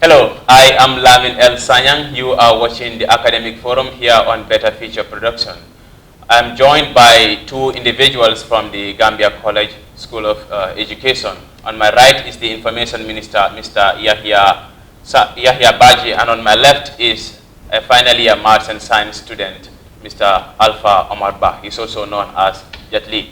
Hello, I am Lamin El Sanyang. You are watching the Academic Forum here on Better Future Production. I'm joined by two individuals from the Gambia College School of Education. On my right is the Information Minister, Mr. Yahya Baji, and on my left is a final year Maths and Science student, Mr. Alpha Omar Bah. He's also known as Jet Li.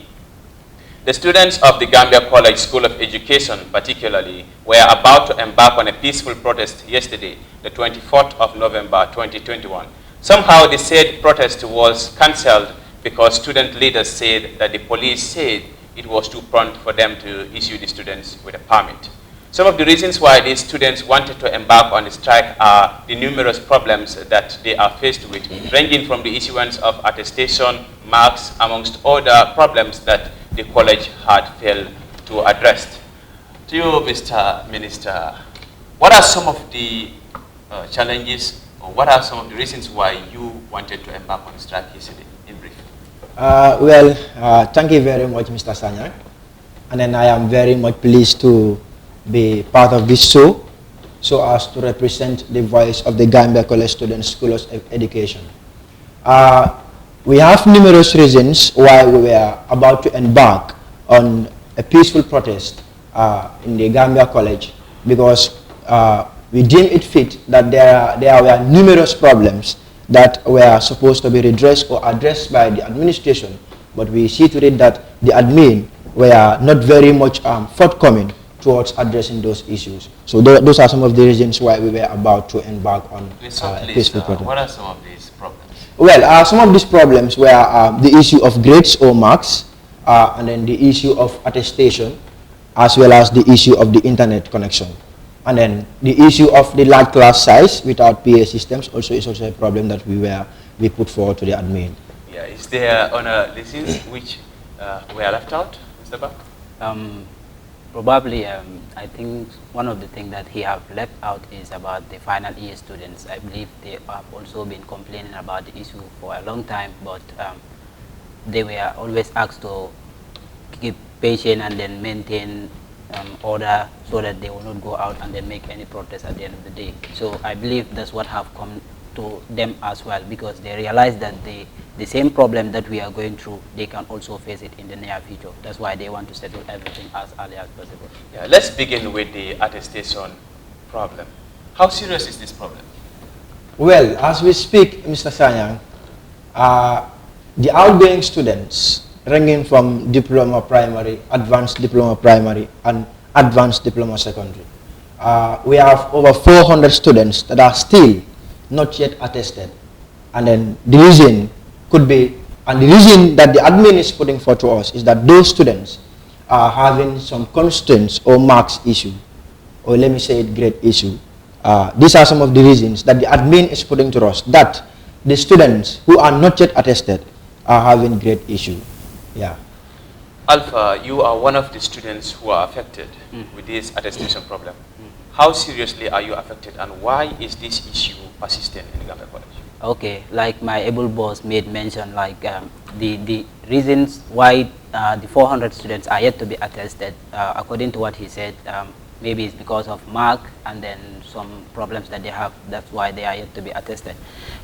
The students of the Gambia College School of Education, particularly, were about to embark on a peaceful protest yesterday, the 24th of November 2021. Somehow, the said protest was cancelled because student leaders said that the police said it was too prompt for them to issue the students with a permit. Some of the reasons why these students wanted to embark on the strike are the numerous problems that they are faced with, ranging from the issuance of attestation, marks, amongst other problems that the college had failed to address. To you, Mr. Minister, what are some of the challenges, or what are some of the reasons why you wanted to embark on strike yesterday, in brief? Thank you very much, Mr. Sanyang. And then I am very much pleased to be part of this show, so as to represent the voice of the Gambia College Students School of Education. We have numerous reasons why we were about to embark on a peaceful protest in the Gambia College, because we deem it fit that there were numerous problems that were supposed to be redressed or addressed by the administration, but we see to it that the admin were not very much forthcoming towards addressing those issues. So those are some of the reasons why we were about to embark on a peaceful protest. What are some of these problems? Well, some of these problems were the issue of grades or marks, and then the issue of attestation, as well as the issue of the internet connection. And then the issue of the large class size without PA systems also is also a problem that we put forward to the admin. Yeah, is there on a list which were left out, Mr. Bak? Probably, I think one of the things that he have left out is about the final year students. I believe they have also been complaining about the issue for a long time, but they were always asked to keep patient and then maintain order so that they will not go out and then make any protest at the end of the day. So I believe that's what have come to them as well, because they realize that the same problem that we are going through, they can also face it in the near future. That's why they want to settle everything as early as possible. Yeah, let's begin with the attestation problem. How serious is this problem? Well, as we speak, Mr. Sanyang, the outgoing students ranging from diploma primary, advanced diploma primary, and advanced diploma secondary, we have over 400 students that are still not yet attested. And then the reason could be, and the reason that the admin is putting forth to us is that those students are having some constraints or marks issue, or let me say it, grade issue. These are some of the reasons that the admin is putting to us, that the students who are not yet attested are having grade issue. Yeah. Alpha, you are one of the students who are affected with this attestation problem. How seriously are you affected, and why is this issue persistent in the Gambia College? Okay, like my able boss made mention, like the reasons why the 400 students are yet to be attested, according to what he said, maybe it's because of mark and then some problems that they have. That's why they are yet to be attested.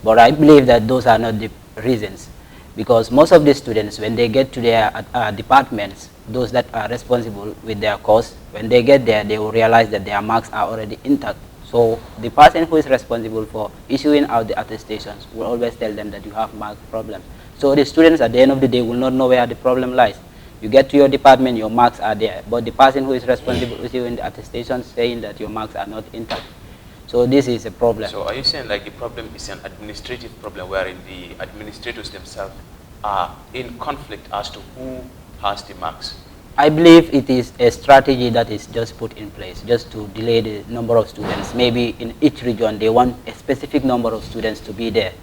But I believe that those are not the reasons, because most of the students, when they get to their departments, those that are responsible with their course, when they get there, they will realize that their marks are already intact. So the person who is responsible for issuing out the attestations will always tell them that you have mark problems. So the students at the end of the day will not know where the problem lies. You get to your department, your marks are there, but the person who is responsible for issuing the attestations saying that your marks are not intact. So this is a problem. So are you saying like the problem is an administrative problem, wherein the administrators themselves are in conflict as to who has the marks? I believe it is a strategy that is just put in place just to delay the number of students. Maybe in each region they want a specific number of students to be there.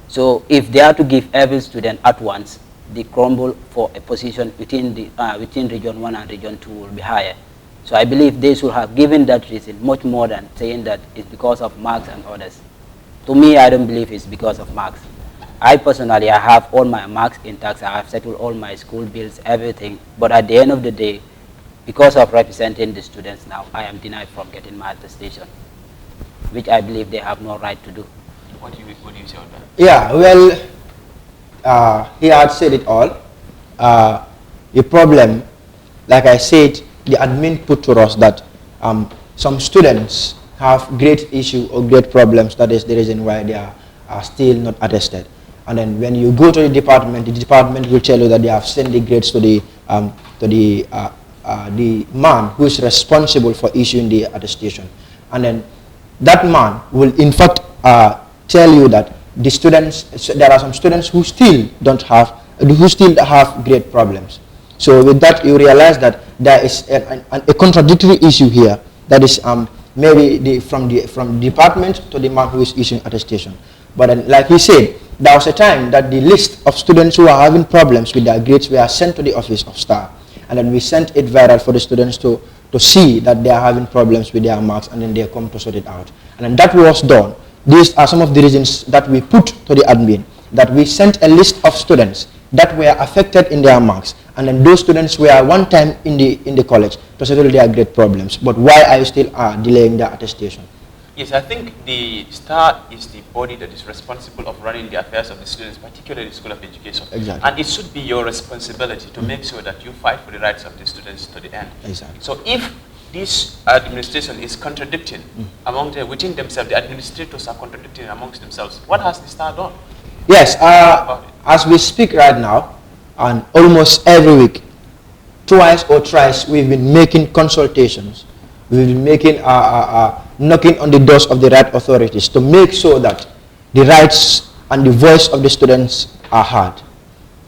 So if they are to give every student at once, the crumble for a position within region 1 and region 2 will be higher. So I believe they should have given that reason much more than saying that it's because of marks and others. To me, I don't believe it's because of marks. I personally, I have all my marks intact. I have settled all my school bills, everything. But at the end of the day, because of representing the students now, I am denied from getting my attestation. which I believe they have no right to do. What do you say on that? Yeah, well, he had said it all. The problem, like I said, the admin put to us that some students have great issue or great problems. That is the reason why they are still not attested. And then when you go to the department will tell you that they have sent the grades to the man who is responsible for issuing the attestation. And then that man will in fact tell you that the students, there are some students who still have great problems. So with that, you realize that there is a contradictory issue here. That is maybe from the department to the man who is issuing attestation. But then, like he said, there was a time that the list of students who are having problems with their grades were sent to the office of STAR, and then we sent it viral for the students to see that they are having problems with their marks, and then they come to sort it out. And then that was done. These are some of the reasons that we put to the admin, that we sent a list of students that were affected in their marks, and then those students were one time in the college to settle their grade problems. But why are you still delaying their attestation? Yes, I think the STAR is the body that is responsible of running the affairs of the students, particularly the School of Education. Exactly. And it should be your responsibility to make sure that you fight for the rights of the students to the end. Exactly. So if this administration is contradicting within themselves, the administrators are contradicting amongst themselves, what has the STAR done? Yes, as we speak right now, and almost every week, twice or thrice, we've been making consultations. We've been making knocking on the doors of the right authorities to make sure that the rights and the voice of the students are heard.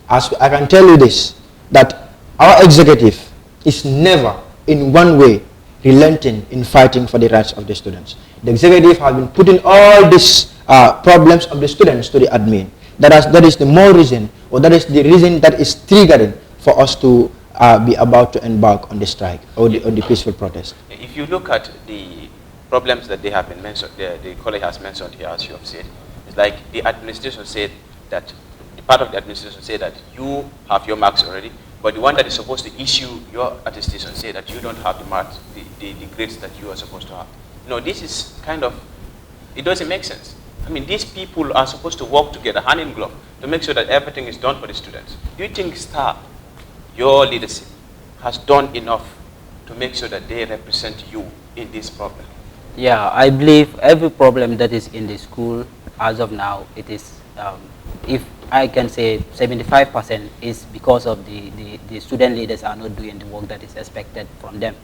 As I can tell you this, that our executive is never in one way relenting in fighting for the rights of the students. The executive has been putting all these problems of the students to the admin. That is the more reason, or that is the reason that is triggering for us to be about to embark on the strike or the peaceful protest. If you look at the problems that they have been mentioned, the college has mentioned here, as you have said, it's like the administration said that, the part of the administration said that you have your marks already, but the one that is supposed to issue your attestation say that you don't have the marks, the grades that you are supposed to have. No, this is kind of, it doesn't make sense. I mean, these people are supposed to work together, hand in glove, to make sure that everything is done for the students. Do you think STAR, your leadership, has done enough to make sure that they represent you in this problem? Yeah, I believe every problem that is in the school as of now, it is, if I can say 75% is because of the student leaders are not doing the work that is expected from them.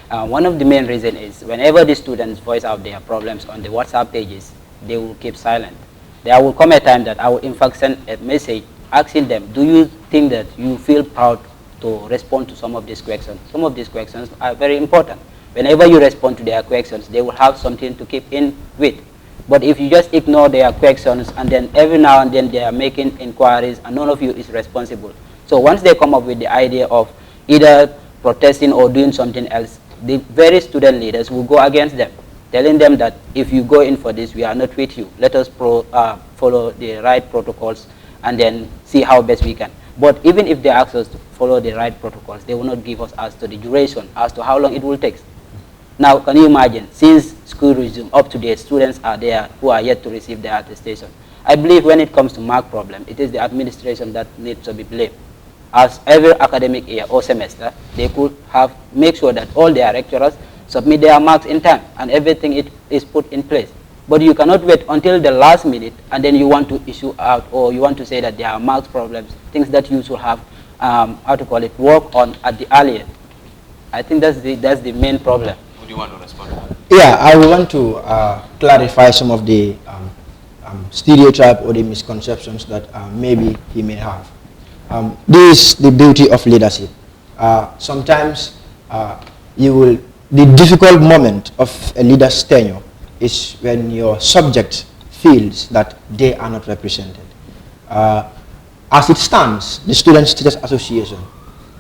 One of the main reasons is whenever the students voice out their problems on the WhatsApp pages, they will keep silent. There will come a time that I will in fact send a message asking them, do you think that you feel proud to respond to some of these questions? Some of these questions are very important. Whenever you respond to their questions, they will have something to keep in with. But if you just ignore their questions and then every now and then they are making inquiries and none of you is responsible. So once they come up with the idea of either protesting or doing something else, the very student leaders will go against them, telling them that if you go in for this, we are not with you. Let us follow the right protocols and then see how best we can. But even if they ask us to follow the right protocols, they will not give us as to the duration, as to how long it will take. Now, can you imagine, since school resumed, up to date, students are there who are yet to receive their attestation. I believe when it comes to mark problem, it is the administration that needs to be blamed. As every academic year or semester, they could have make sure that all their lecturers submit their marks in time and everything is put in place. But you cannot wait until the last minute and then you want to issue out, or you want to say that there are marks problems, things that you should have, work on at the earlier. I think that's the main problem. Would you want to respond to that? Yeah, I want to clarify some of the stereotype or the misconceptions that maybe he may have. This is the beauty of leadership. Sometimes the difficult moment of a leader's tenure is when your subject feels that they are not represented. As it stands, the Students Teachers Association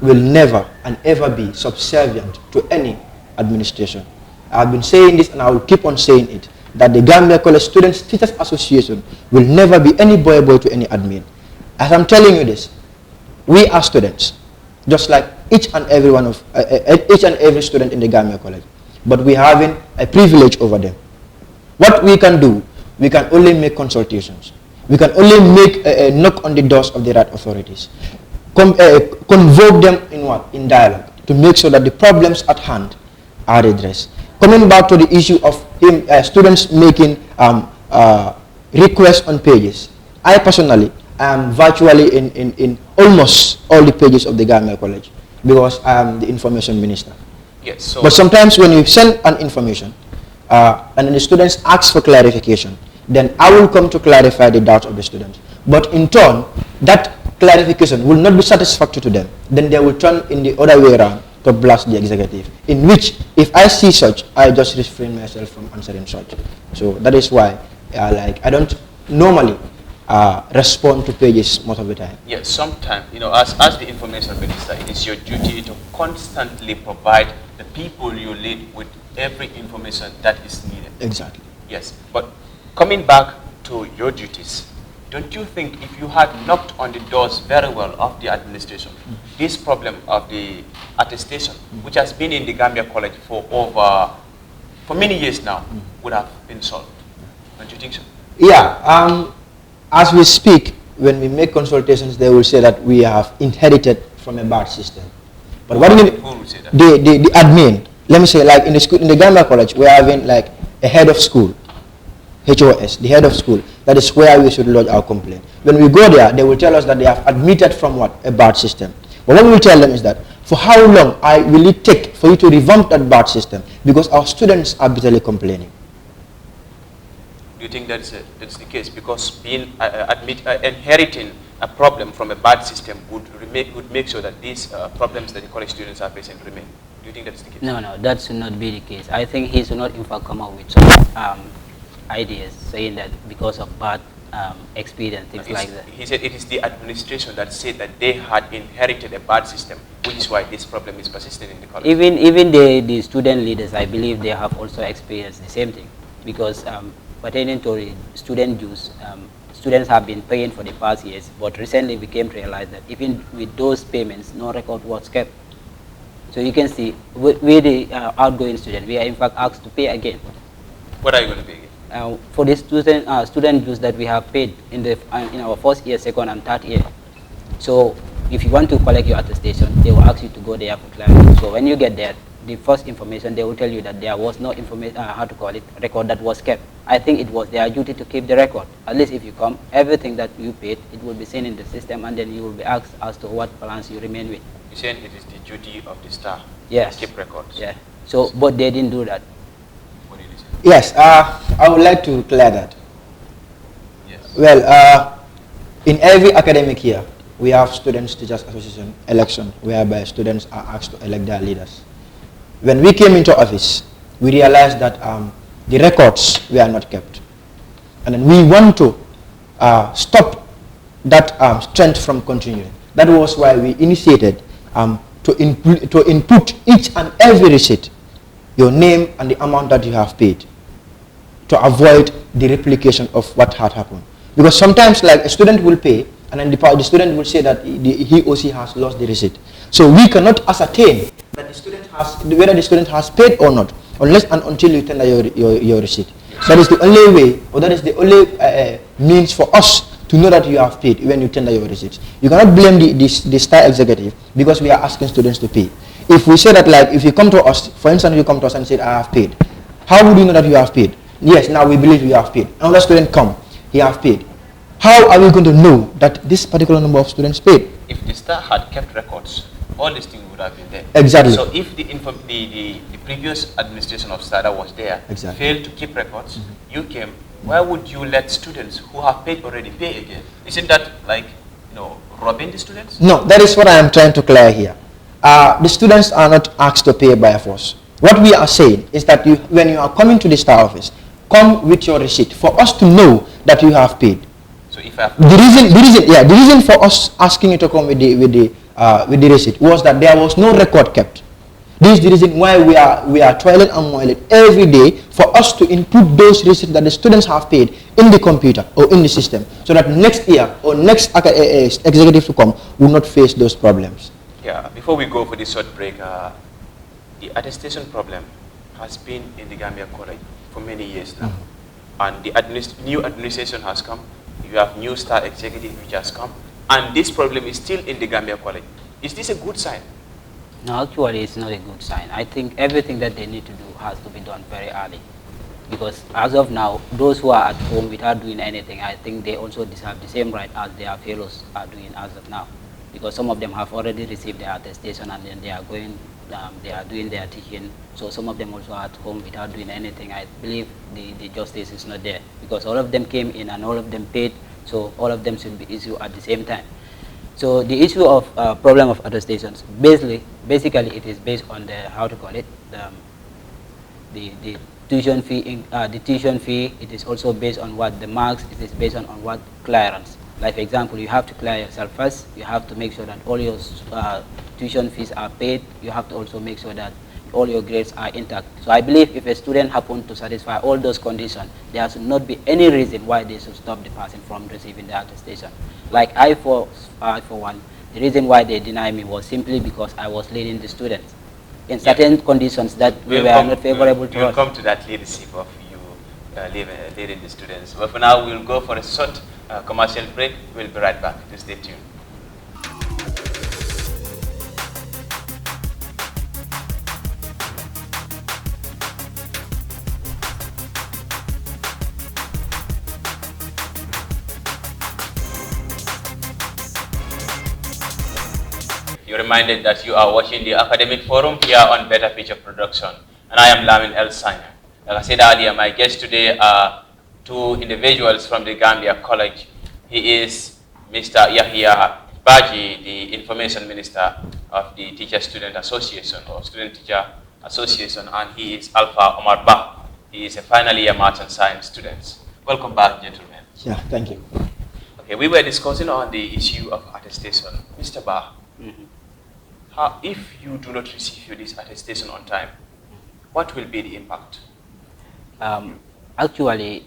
will never and ever be subservient to any administration. I've been saying this and I will keep on saying it, that the Gambia College Students Teachers Association will never be any boy to any admin. As I'm telling you this, we are students, just like each and every student in the Gambia College, but we are having a privilege over them. What we can do, we can only make consultations. We can only make a knock on the doors of the right authorities. Convoke them in what? In dialogue, to make sure that the problems at hand are addressed. Coming back to the issue of students making requests on pages, I personally am virtually in almost all the pages of the Gambia College because I am the information minister. Yes. So but sometimes when you send an information and then the students ask for clarification, then I will come to clarify the doubts of the students. But in turn, that clarification will not be satisfactory to them. Then they will turn in the other way around to blast the executive, in which if I see such, I just refrain myself from answering such. So that is why I don't normally respond to pages most of the time. Yes, sometimes, as the information minister, it is your duty to constantly provide the people you lead with every information that is needed. Exactly. Yes, but coming back to your duties, don't you think if you had knocked on the doors very well of the administration, this problem of the attestation, which has been in the Gambia College for many years now, would have been solved? Don't you think so? Yeah. As we speak, when we make consultations, they will say that we have inherited from a bad system. But what do you mean? Who will say that? The admin. Let me say, like in the Gambia College, we are having like a head of school, HOS, the head of school. That is where we should lodge our complaint. When we go there, they will tell us that they have admitted from what? A bad system. But what we will tell them is that, for how long will it take for you to revamp that bad system? Because our students are bitterly complaining. Do you think that's the case? Because being inheriting a problem from a bad system would make sure that these problems that the college students are facing remain. Do you think that's the case? No, that should not be the case. I think he should not in fact come up with some ideas saying that because of bad experience, things like that. He said it is the administration that said that they had inherited a bad system, which is why this problem is persistent in the college. Even the student leaders, I believe they have also experienced the same thing, because pertaining to the student dues, students have been paying for the past years, but recently we came to realize that even with those payments, no record was kept. So you can see, with the outgoing student, we are in fact asked to pay again. What are you going to pay again? For the student dues that we have paid in our first year, second and third year. So if you want to collect your attestation, they will ask you to go there for clarity. So when you get there, the first information, they will tell you that there was no information, record that was kept. I think it was their duty to keep the record. At least if you come, everything that you paid, it will be seen in the system, and then you will be asked as to what balance you remain with. You're saying it is the duty of the staff to keep records? Yeah. So, but they didn't do that. What did you say? Yes, I would like to clear that. Yes. Well, in every academic year, we have Students Teachers Association election, whereby students are asked to elect their leaders. When we came into office, we realized that the records were not kept. And then we want to stop that trend from continuing. That was why we initiated to input each and every receipt, your name and the amount that you have paid, to avoid the replication of what had happened. Because sometimes, like, a student will pay, and then the student will say that he or she has lost the receipt. So we cannot ascertain that the student whether the student has paid or not, unless and until you tender your receipt. That is the only way, or that is the only means for us to know that you have paid when you tender your receipts. You cannot blame the star executive because we are asking students to pay. If we say that, like, if you come to us, for instance, you come to us and say, I have paid, how would you know that you have paid? Yes, now we believe you have paid. Another student come, he has paid. How are we going to know that this particular number of students paid? If the star had kept records, all these things would have been there. Exactly. So if the previous administration of STADA was there, failed to keep records, you came, why would you let students who have paid already pay again? Isn't that like, robbing the students? No, that is what I am trying to clear here. The students are not asked to pay by force. What we are saying is that when you are coming to the star office, come with your receipt for us to know that you have paid. So if I have the reason for us asking you to come with the receipt was that there was no record kept. This is the reason why we are toiling and moiling every day for us to input those receipts that the students have paid in the computer or in the system, so that next year or next executive to come will not face those problems. Yeah, before we go for this short break, the attestation problem has been in the Gambia College for many years now. and the new administration has come. You have new star executive which has come, and this problem is still in the Gambia College. Is this a good sign? No, actually it's not a good sign. I think everything that they need to do has to be done very early. Because as of now, those who are at home without doing anything, I think they also deserve the same right as their fellows are doing as of now. Because some of them have already received their attestation and then they are going, they are doing their teaching. So some of them also are at home without doing anything. I believe the justice is not there. Because all of them came in and all of them paid, so all of them should be issued at the same time. So the issue of problem of attestations, basically it is based on the, how to call it, the tuition fee. The tuition fee, it is also based on what the marks, it is based on what clearance. Like for example, you have to clear yourself first, you have to make sure that all your tuition fees are paid, you have to also make sure that all your grades are intact. So I believe if a student happens to satisfy all those conditions, there should not be any reason why they should stop the person from receiving the attestation. Like I for one, the reason why they denied me was simply because I was leading the students in certain conditions that were not favorable to us. We'll come to that leadership of you leading the students. But for now, we'll go for a short commercial break. We'll be right back. Just stay tuned. You're reminded that you are watching the Academic Forum here on Better Future Production, and I am Lamin El Sanya. Like I said earlier, my guests today are two individuals from the Gambia College. He is Mr. Yahya Baji, the Information Minister of the Teacher-Student Association or Student-Teacher Association, and he is Alpha Omar Ba. He is a final year Maths and Science student. Welcome back, gentlemen. Yeah, thank you. Okay, we were discussing on the issue of attestation. Mr. Ba, if you do not receive this attestation on time, what will be the impact? Actually,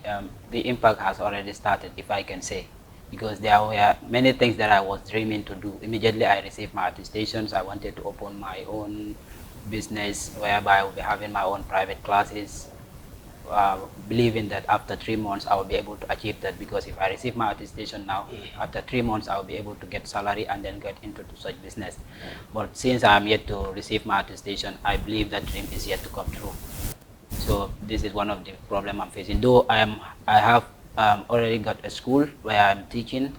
the impact has already started, if I can say, because there were many things that I was dreaming to do. Immediately I received my attestations, I wanted to open my own business whereby I will be having my own private classes, believing that after 3 months I will be able to achieve that, because if I receive my attestation now, after 3 months I will be able to get salary and then get into such business. But since I am yet to receive my attestation, I believe that dream is yet to come true. So this is one of the problems I'm facing. Though I have already got a school where I'm teaching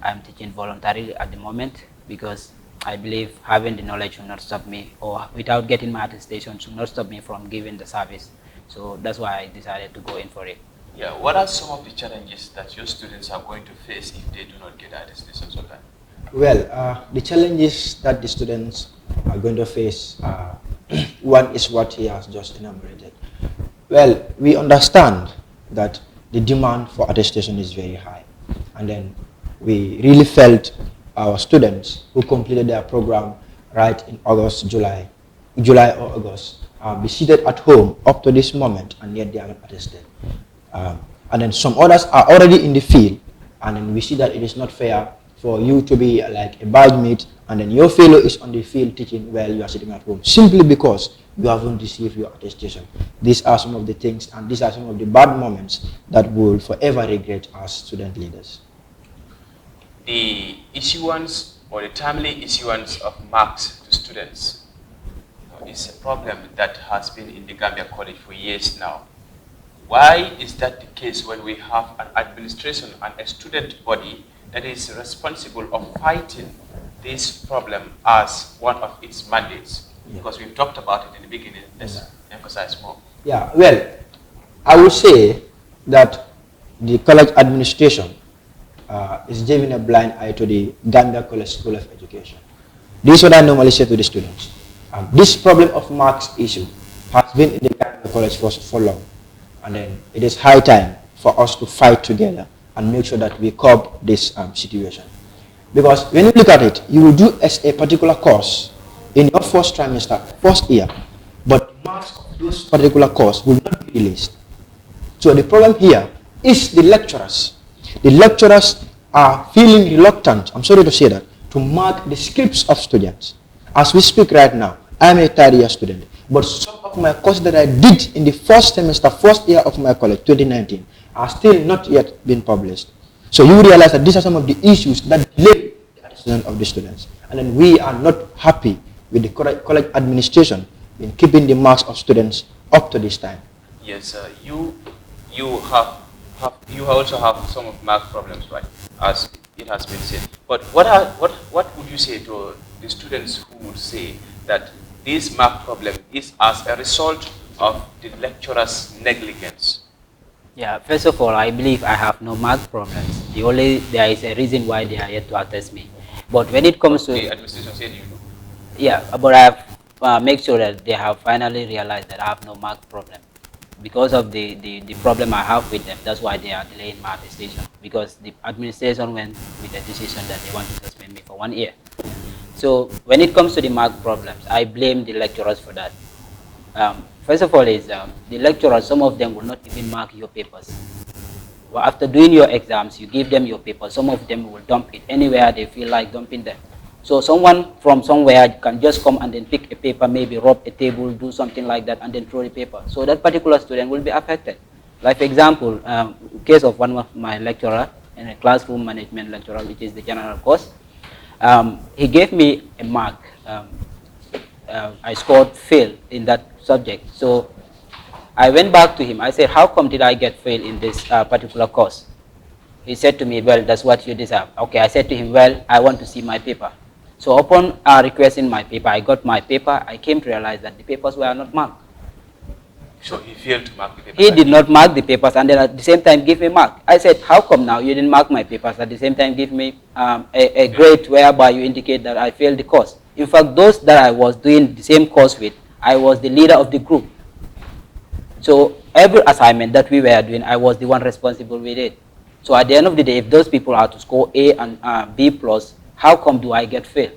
voluntarily at the moment, because I believe having the knowledge should not stop me, or without getting my attestation should not stop me from giving the service. So that's why I decided to go in for it. Yeah, what are some of the challenges that your students are going to face if they do not get attestations on time? Well, the challenges that the students are going to face, one is what he has just enumerated. Well, we understand that the demand for attestation is very high, and then we really felt our students who completed their program right in July or August, be seated at home up to this moment, and yet they are not attested. And then some others are already in the field, and then we see that it is not fair for you to be like a badge mate, and then your fellow is on the field teaching while you are sitting at home, simply because you haven't received your attestation. These are some of the things, and these are some of the bad moments that we will forever regret as student leaders. The issuance or the timely issuance of marks to students is a problem that has been in the Gambia College for years now. Why is that the case when we have an administration and a student body that is responsible of fighting this problem as one of its mandates? Yeah. Because we've talked about it in the beginning. Let's emphasize more. Yeah, well, I would say that the college administration is giving a blind eye to the Gambia College School of Education. This is what I normally say to the students. This problem of marks issue has been in the Gambia College for long, and then it is high time for us to fight together and make sure that we curb this situation. Because when you look at it, you will do as a particular course in your first trimester, first year, but marks of those particular course will not be released. So the problem here is the lecturers. The lecturers are feeling reluctant, I'm sorry to say that, to mark the scripts of students. As we speak right now, I am a third year student, but some of my courses that I did in the first semester, first year of my college, 2019, are still not yet been published. So you realize that these are some of the issues that delay the attestation of the students. And then we are not happy with the college administration in keeping the marks of students up to this time. Yes, you also have some of mark problems, right? As it has been said. But what would you say to the students who would say that this mark problem is as a result of the lecturer's negligence? Yeah, first of all, I believe I have no mark problems. There is a reason why they are yet to attest me. But when it comes to the administration said you do. Yeah, but I have make sure that they have finally realized that I have no mark problem because of the problem I have with them. That's why they are delaying my attestation, because the administration went with a decision that they want to suspend me for 1 year. So when it comes to the mark problems, I blame the lecturers for that. First of all, is the lecturers, some of them will not even mark your papers. Well, after doing your exams, you give them your papers. Some of them will dump it anywhere they feel like dumping them. So someone from somewhere can just come and then pick a paper, maybe rob a table, do something like that, and then throw the paper. So that particular student will be affected. Like for example, case of one of my lecturer, in a classroom management lecturer, which is the general course, he gave me a mark. I scored fail in that subject. So I went back to him. I said, how come did I get fail in this particular course? He said to me, well, that's what you deserve. Okay, I said to him, well, I want to see my paper. So upon requesting my paper, I got my paper. I came to realize that the papers were not marked. So he failed to mark the papers? He did not mark the papers and then at the same time give me mark. I said, how come now you didn't mark my papers at the same time give me a grade whereby you indicate that I failed the course? In fact, those that I was doing the same course with, I was the leader of the group. So every assignment that we were doing, I was the one responsible with it. So at the end of the day, if those people are to score A and B plus, how come do I get fail?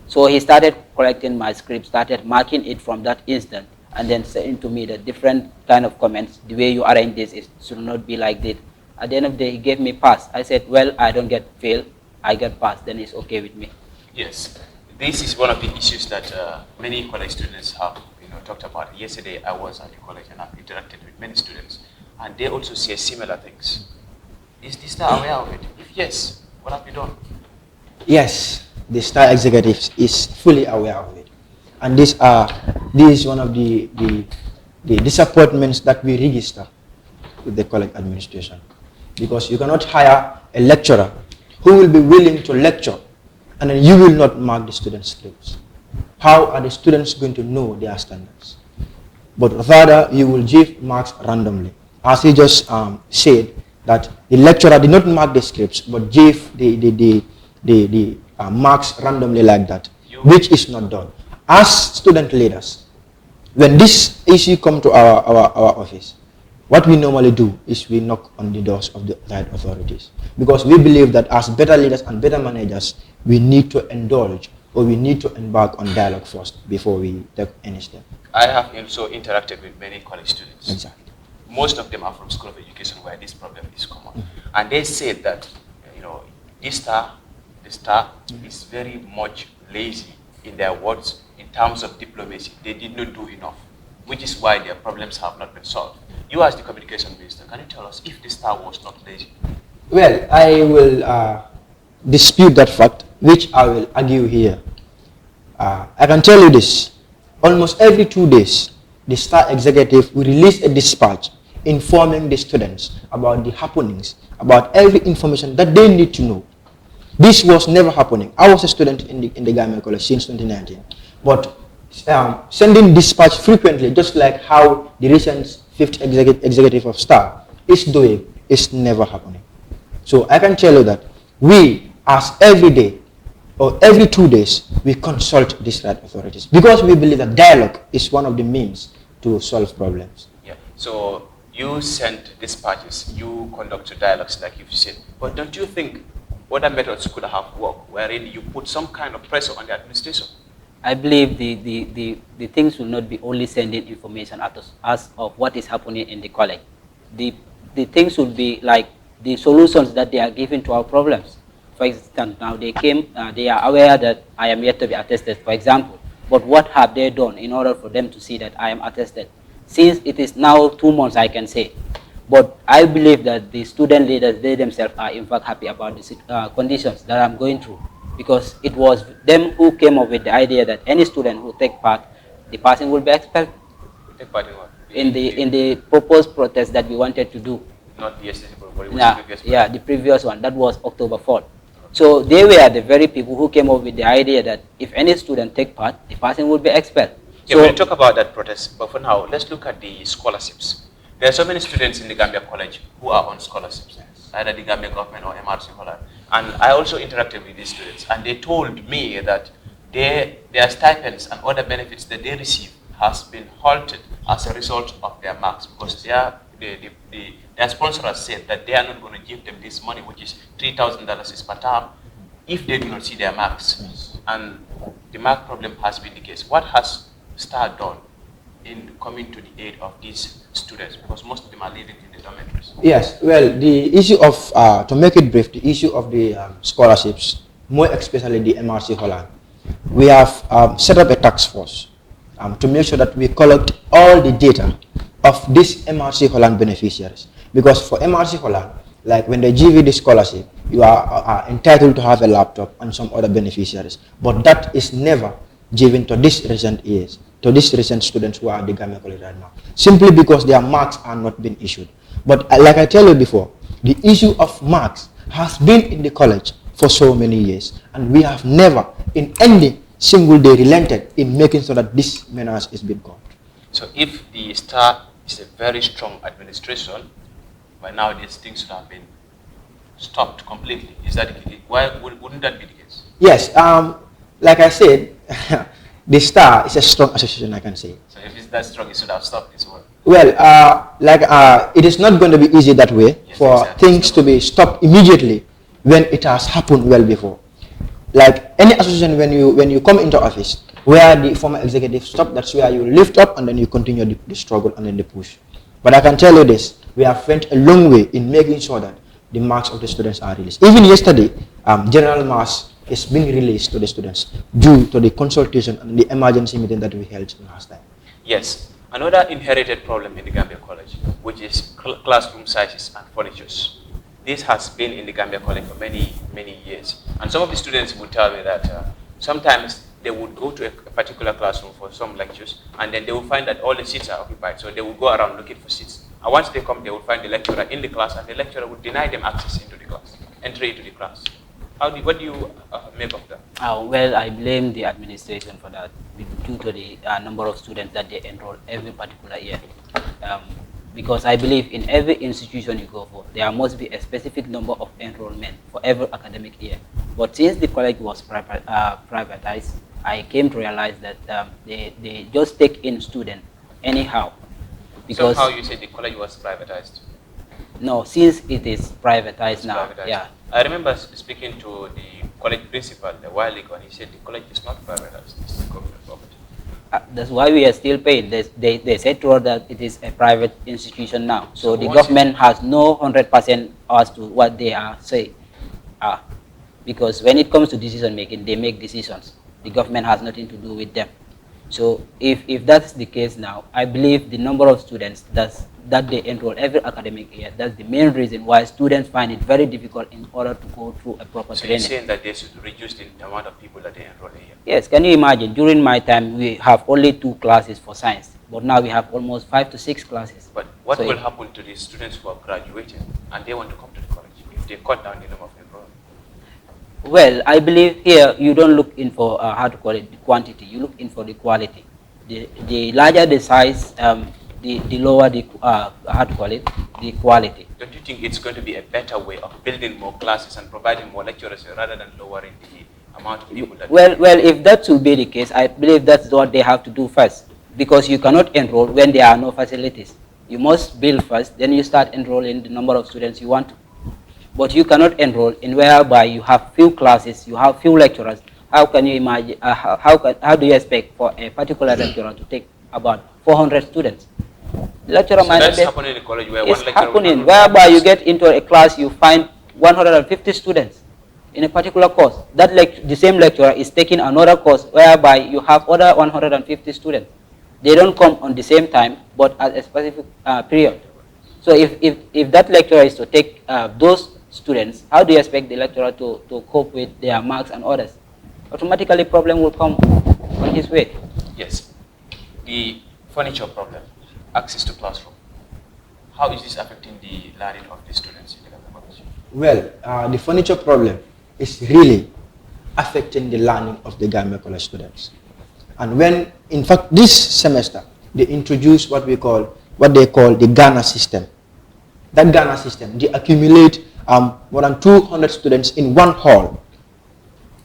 So he started collecting my script, started marking it from that instant, and then saying to me the different kind of comments, the way you arrange this, it should not be like this. At the end of the day, he gave me pass. I said, well, I don't get fail, I get pass, then it's okay with me. Yes, this is one of the issues that many college students have talked about. Yesterday, I was at the college and I've interacted with many students, and they also say similar things. Is the STAR aware of it? If yes, what have you done? Yes, the STAR executive is fully aware of it. And this is one of the disappointments that we register with the college administration. Because you cannot hire a lecturer who will be willing to lecture and then you will not mark the students' scripts. How are the students going to know their standards? But rather, you will give marks randomly. As he just said, that the lecturer did not mark the scripts, but gave the marks randomly like that, which is not done. As student leaders, when this issue comes to our office, what we normally do is we knock on the doors of the right authorities. Because we believe that as better leaders and better managers, we need to indulge or we need to embark on dialogue first before we take any step. I have also interacted with many college students. Exactly. Most of them are from School of Education where this problem is common. And they said that, the STAR is very much lazy in their words in terms of diplomacy. They did not do enough, which is why their problems have not been solved. You as the communication minister, can you tell us if the STAR was not lazy? Well, I will dispute that fact, which I will argue here. I can tell you this. Almost every 2 days, the STAR executive will release a dispatch informing the students about the happenings, about every information that they need to know. This was never happening. I was a student in the Gambia College since 2019. But sending dispatch frequently, just like how the recent 5th executive of STAR is doing, is never happening. So I can tell you that we, as every day, or every 2 days, we consult these right authorities. Because we believe that dialogue is one of the means to solve problems. Yeah. So you send dispatches, you conduct dialogues like you've said, but don't you think other methods could have worked wherein you put some kind of pressure on the administration? I believe the things will not be only sending information at us of what is happening in the college. The things will be like the solutions that they are giving to our problems. For instance, now they came, they are aware that I am yet to be attested, for example. But what have they done in order for them to see that I am attested? Since it is now 2 months, I can say, But I believe that the student leaders, they themselves are in fact happy about the conditions that I'm going through, because it was them who came up with the idea that any student who take part, the person will be expelled. Take part in what? In the proposed protest that we wanted to do. Not the SSC, but it was Yeah, the previous yeah, the previous one. That was October 4th. So they were the very people who came up with the idea that if any student take part, the person would be expelled. Yeah, So we'll talk about that protest, but for now, let's look at the scholarships. There are so many students in the Gambia College who are on scholarships, either the Gambia government or MRC Holland. And I also interacted with these students, and they told me that their stipends and other benefits that they receive has been halted as a result of their marks, because their sponsor has said that they are not going to give them this money, which is $3,000 per term, if they do not see their marks. Yes. And the mark problem has been the case. What has STAR done in coming to the aid of these students, because most of them are living in the dormitories? Yes, well, the issue of, to make it brief, the issue of the scholarships, more especially the MRC Holland, we have set up a task force to make sure that we collect all the data of these MRC Holland beneficiaries. Because for MRC Holland, like when they give you the scholarship, you are entitled to have a laptop and some other beneficiaries. But that is never given to these recent years, to these recent students who are at the Gambia College right now, simply because their marks are not being issued. But like I tell you before, the issue of marks has been in the college for so many years, and we have never in any single day relented in making sure that this menace is being caught. So if the STAR is a very strong administration, by now these things should have been stopped completely. Is that why wouldn't that be the case? Yes, like I said, the STAR is a strong association, I can say. So if it's that strong, it should have stopped this work. Well, it is not going to be easy that way, Yes, for exactly. things to be stopped immediately when it has happened well before. Like any association, when you come into office, where the former executive stop, that's where you lift up and then you continue the struggle and then the push. But I can tell you this, we have went a long way in making sure that the marks of the students are released. Even yesterday, general marks is being released to the students due to the consultation and the emergency meeting that we held last time. Yes. Another inherited problem in the Gambia College, which is classroom sizes and furnitures. This has been in the Gambia College for many, many years. And some of the students would tell me that sometimes they would go to a particular classroom for some lectures, and then they will find that all the seats are occupied. So they will go around looking for seats. And once they come, they will find the lecturer in the class, and the lecturer would deny them access into the class, entry into the class. What do you make of that? well, I blame the administration for that, due to the number of students that they enroll every particular year. Because I believe in every institution you go for, there must be a specific number of enrollment for every academic year. But since the college was privatized, I came to realize that they just take in students anyhow. Because Somehow you said the college was privatized. no, since it is privatized now, Privatized. yeah. I remember speaking to the college principal a while ago, and he said the college is not privatized, it's government property. That's why we are still paying. They said to us that it is a private institution now. So the once government has no 100% as to what they are saying. Because when it comes to decision making, they make decisions. The government has nothing to do with them. So if that's the case now, I believe the number of students that they enroll every academic year, that's the main reason why students find it very difficult in order to go through a proper So you're training. saying that they should reduce the amount of people that they enroll a year? Yes, can you imagine? During my time, we have only 2 classes for science, but now we have almost 5 to 6 classes. But what So will happen to the students who are graduating and they want to come to the college if they cut down the number of enrollment? Well, I believe here you don't look in for the quantity. You look in for the quality. The larger the size, the lower the the quality. Don't you think it's going to be a better way of building more classes and providing more lecturers rather than lowering the amount of people that? Well, if that should be the case, I believe that's what they have to do first, because you cannot enroll when there are no facilities. You must build first, then you start enrolling the number of students you want to. But you cannot enroll in whereby you have few classes, you have few lecturers. How can you imagine? How do you expect for a particular lecturer to take about 400 students? The lecturer So might that's be, happening in college where it's one lecturer will happening handle whereby you 100 get into a class, you find 150 students in a particular course. The same lecturer is taking another course whereby you have other 150 students. They don't come on the same time, but at a specific period. So if that lecturer is to take those students, how do you expect the lecturer to cope with their marks and others? Automatically problem will come on his way. Yes. The furniture problem, access to classroom. How is this affecting the learning of the students in the Gambia College? Well, the furniture problem is really affecting the learning of the Gambia College students. And when, in fact, this semester, they introduced what they call the Ghana system. That Ghana system, they accumulate more than 200 students in one hall.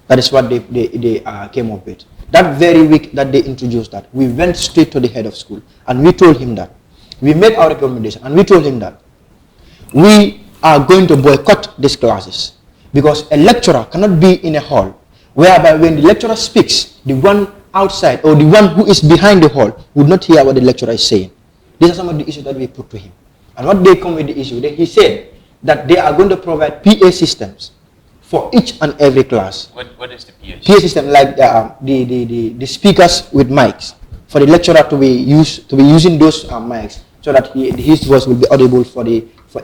That is what they came up with. That very week that they introduced that, we went straight to the head of school and we told him that. We made our recommendation and we told him that we are going to boycott these classes because a lecturer cannot be in a hall whereby when the lecturer speaks, the one outside or the one who is behind the hall would not hear what the lecturer is saying. These are some of the issues that we put to him. And what they come with the issue, he said that they are going to provide PA systems for each and every class. What is the PA system? PA system, like the speakers with mics, for the lecturer to be using those mics so that his voice will be audible for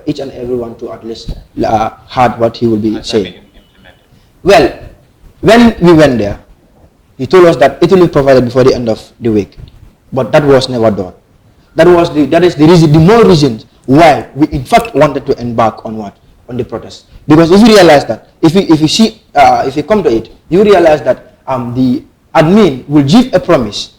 each and everyone to at least heard what he will be saying. Well, when we went there, he told us that it will be provided before the end of the week, but that was never done. That is the reason, the more reasons why we in fact wanted to embark on what? On the protest. Because if you realize that, if you come to it, you realize that the admin will give a promise.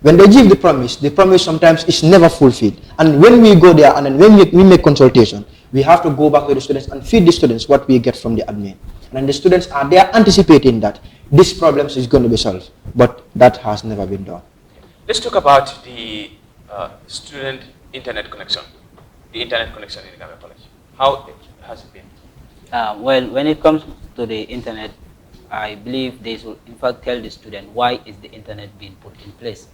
When they give the promise sometimes is never fulfilled. And when we go there and then when we make consultation, we have to go back to the students and feed the students what we get from the admin. And then the students are there anticipating that this problem is going to be solved. But that has never been done. Let's talk about the student internet connection. The internet connection in the Gambia College. How has it been? Well, when it comes to the internet, I believe they should in fact tell the student why is the internet being put in place.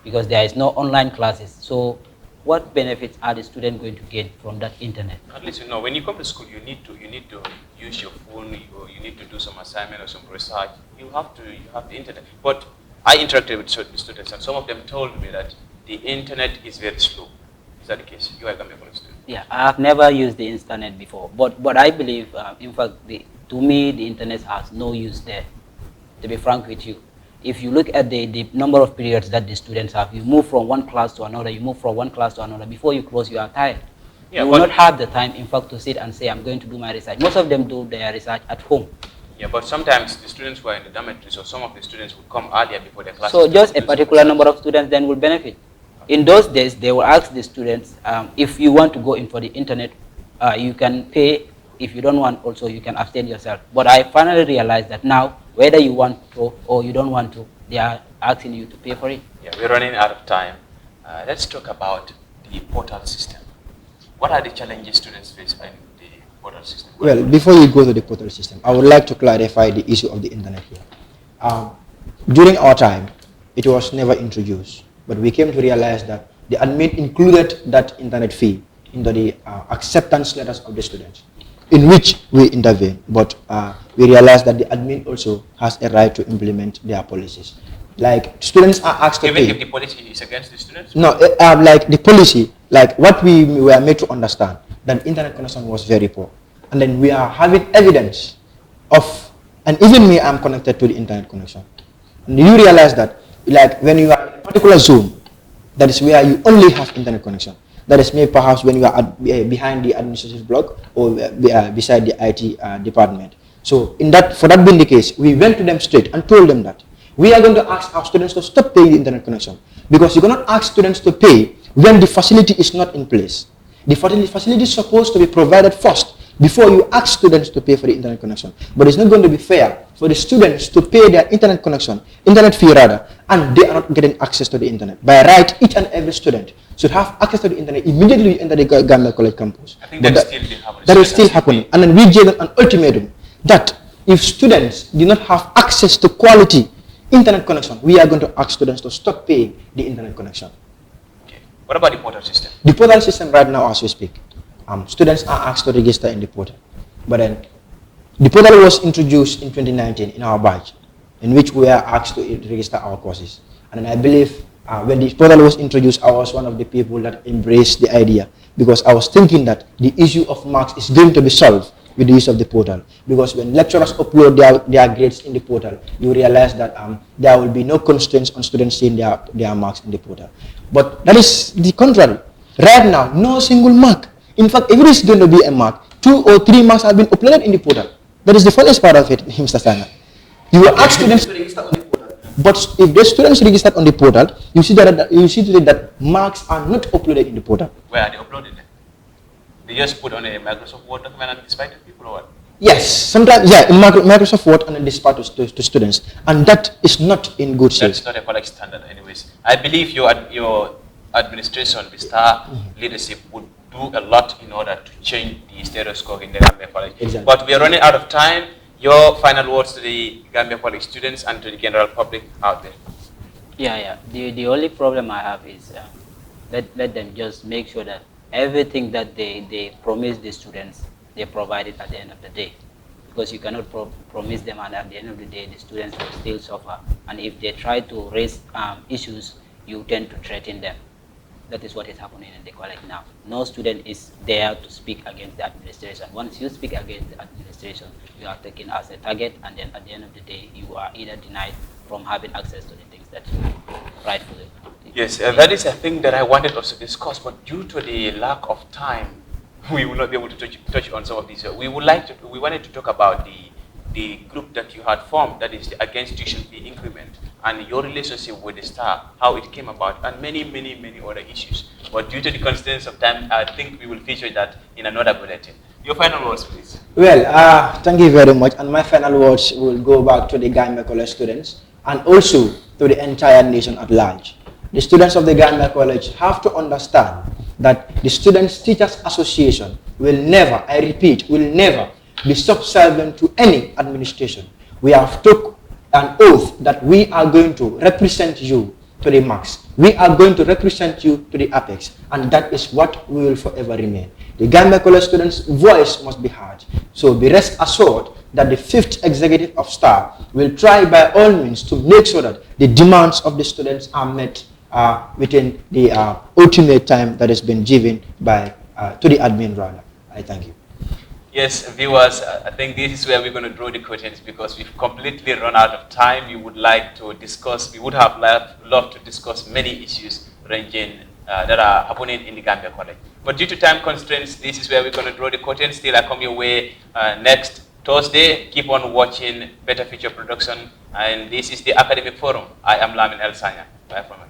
Because there is no online classes. So what benefits are the student going to get from that internet? At least you know, when you come to school, you need to use your phone, you need to do some assignment or some research. You have the internet. But I interacted with students and some of them told me that the internet is very slow. Is that the case? You are a Gambia College student. Yeah, I have never used the internet before, but I believe, in fact, to me, the internet has no use there, to be frank with you. If you look at the number of periods that the students have, you move from one class to another, before you close, you are tired. Yeah, you will not have the time, in fact, to sit and say, I'm going to do my research. Most of them do their research at home. Yeah, but sometimes the students who are in the dormitory, so some of the students will come earlier before their class. So just a particular number of students then will benefit. In those days, they will ask the students, if you want to go in for the internet, you can pay. If you don't want, also you can abstain yourself. But I finally realized that now, whether you want to or you don't want to, they are asking you to pay for it. Yeah, we're running out of time. Let's talk about the portal system. What are the challenges students face in the portal system? Well, before you go to the portal system, I would like to clarify the issue of the internet here. During our time, it was never introduced. But we came to realize that the admin included that internet fee into the acceptance letters of the students, in which we intervene. But we realized that the admin also has a right to implement their policies. Like students are asked to pay. Even if the policy is against the students? No, like the policy, like what we were made to understand, that internet connection was very poor. And then we are having evidence of, and even me, I'm connected to the internet connection. And you realize that, like when you are in a particular zone, that is where you only have internet connection. That is maybe perhaps when you are behind the administrative block or beside the IT department. So for that being the case, we went to them straight and told them that we are going to ask our students to stop paying the internet connection, because you cannot ask students to pay when the facility is not in place. The facility is supposed to be provided first before you ask students to pay for the internet connection. But it's not going to be fair for the students to pay their internet fee rather, and they are not getting access to the internet. By right, each and every student should have access to the internet immediately you enter the Gambia College campus. I think that is still happening. And then we gave them an ultimatum that if students do not have access to quality internet connection, we are going to ask students to stop paying the internet connection. Okay. What about the portal system? The portal system right now, as we speak, students are asked to register in the portal. But then the portal was introduced in 2019 in our batch, in which we are asked to register our courses. And then I believe when the portal was introduced, I was one of the people that embraced the idea because I was thinking that the issue of marks is going to be solved with the use of the portal. Because when lecturers upload their grades in the portal, you realize that there will be no constraints on students seeing their marks in the portal. But that is the contrary. Right now, no single mark. In fact, if it is going to be a mark, 2 or 3 marks have been uploaded in the portal. That is the funniest part of it, Mr. Sana. You will ask students to register on the portal, but if the students registered on the portal, you see that marks are not uploaded in the portal. Where are they uploaded? They just put on a Microsoft Word document and dispatch to people or what? Yes, sometimes, yeah, in Microsoft Word and dispatch to students, and that is not in good shape. That's not a college standard, anyways. I believe your administration, the STAR leadership, would do a lot in order to change the status quo in the Gambia College. Exactly. But we are running out of time. Your final words to the Gambia College students and to the general public out there. Yeah. The only problem I have is let them just make sure that everything that they promise the students, they provide it at the end of the day. Because you cannot promise them, and at the end of the day, the students will still suffer. And if they try to raise issues, you tend to threaten them. That is what is happening in the college now. No student is there to speak against the administration. Once you speak against the administration, you are taken as a target, and then at the end of the day, you are either denied from having access to the things that you rightfully. Yes, that is a thing that I wanted us to discuss, but due to the lack of time, we will not be able to touch on some of these. We wanted to talk about the group that you had formed, that is against tuition fee increment, and your relationship with the STAR, how it came about, and many other issues. But due to the constraints of time, I think we will feature that in another bulletin. Your final words, please. Well, thank you very much. And my final words will go back to the Gambia College students and also to the entire nation at large. The students of the Gambia College have to understand that the Students Teachers Association will never, I repeat, will never be subservient to any administration. We have took an oath that we are going to represent you to the max. We are going to represent you to the apex, and that is what we will forever remain. The Gambia College students' voice must be heard. So be rest assured that the 5th executive of STAR will try by all means to make sure that the demands of the students are met within the ultimate time that has been given by to the admin rather. I thank you. Yes, viewers, I think this is where we're going to draw the curtains because we've completely run out of time. We would like to discuss, we would have loved to discuss many issues ranging that are happening in the Gambia College. But due to time constraints, this is where we're going to draw the curtains. Still, I come your way next Thursday. Keep on watching Better Future Production. And this is the Academic Forum. I am Lamin El Sanya. Bye for now.